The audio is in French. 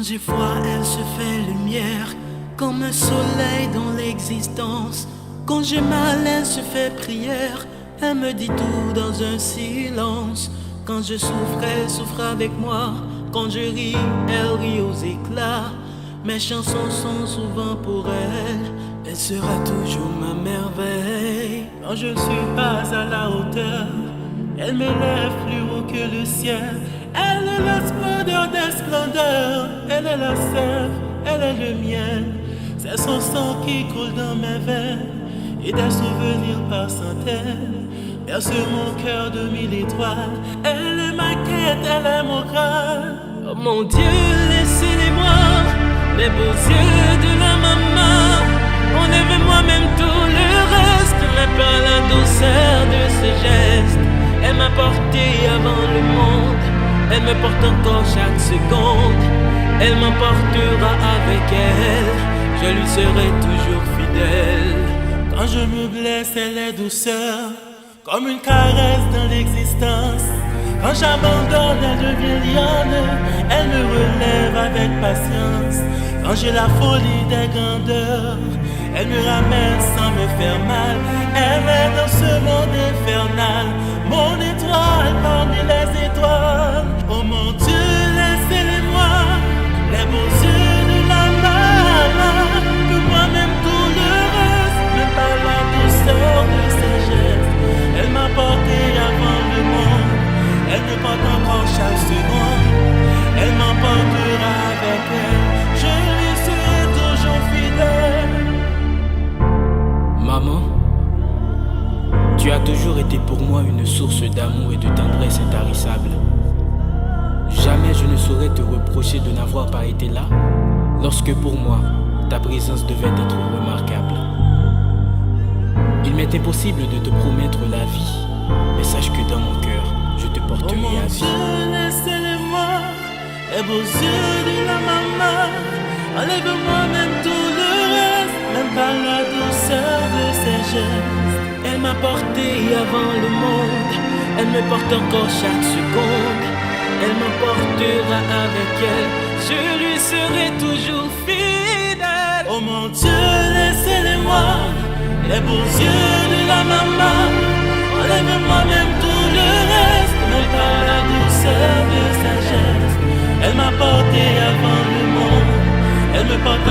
j'ai froid, elle se fait lumière, comme un soleil dans l'existence. Quand j'ai mal, elle se fait prière, elle me dit tout dans un silence. Quand je souffre, elle souffre avec moi. Quand je ris, elle rit aux éclats. Mes chansons sont souvent pour elle. Elle sera toujours ma merveille. Quand je ne suis pas à la hauteur, elle m'élève plus haut que le ciel. Elle est la splendeur des splendeurs. Elle est la sève, elle est le miel. C'est son sang qui coule dans mes veines, et des souvenirs par centaines berce mon cœur de mille étoiles. Elle est ma quête, elle est mon Graal. Oh mon Dieu, laissez-les-moi, les beaux yeux de la maman. Enlève-moi même tout le reste, mais par la douceur de ce geste. Elle m'a porté avant le monde, elle me porte encore chaque seconde. Elle m'emportera avec elle, je lui serai toujours fidèle. Quand je me blesse, elle est douceur, comme une caresse dans l'existence. Quand j'abandonne, elle devient lionne, elle me relève avec patience. Quand j'ai la folie des grandeurs, elle me ramène sans me faire mal. Elle est dans ce monde infernal, mon étoile parmi les étoiles. Oh mon Dieu, laissez-les-moi, les beaux yeux de la maman. Que moi-même tout le reste, même pas la douceur de ses gestes. Elle m'a porté avant le monde, elle me porte encore chaque seconde. Elle m'emportera avec elle, je lui serai toujours fidèle. Maman, tu as toujours été pour moi une source d'amour et de tendresse intarissable. Jamais je ne saurais te reprocher de n'avoir pas été là, lorsque pour moi, ta présence devait être remarquable. Il m'est impossible de te promettre la vie, mais sache que dans mon cœur, je te porterai à vie. Laissez-les-moi, les beaux yeux de la maman. Enlève-moi même tout le reste, même pas la douceur de ses gestes. Elle m'a porté avant le monde, elle me porte encore chaque seconde. Elle m'emportera avec elle, je lui serai toujours fidèle. Oh mon Dieu, laissez-les-moi, les beaux yeux de la maman. Enlève-moi même tout le reste, même pas la douceur de sa geste. Elle m'a porté avant le monde, elle me porte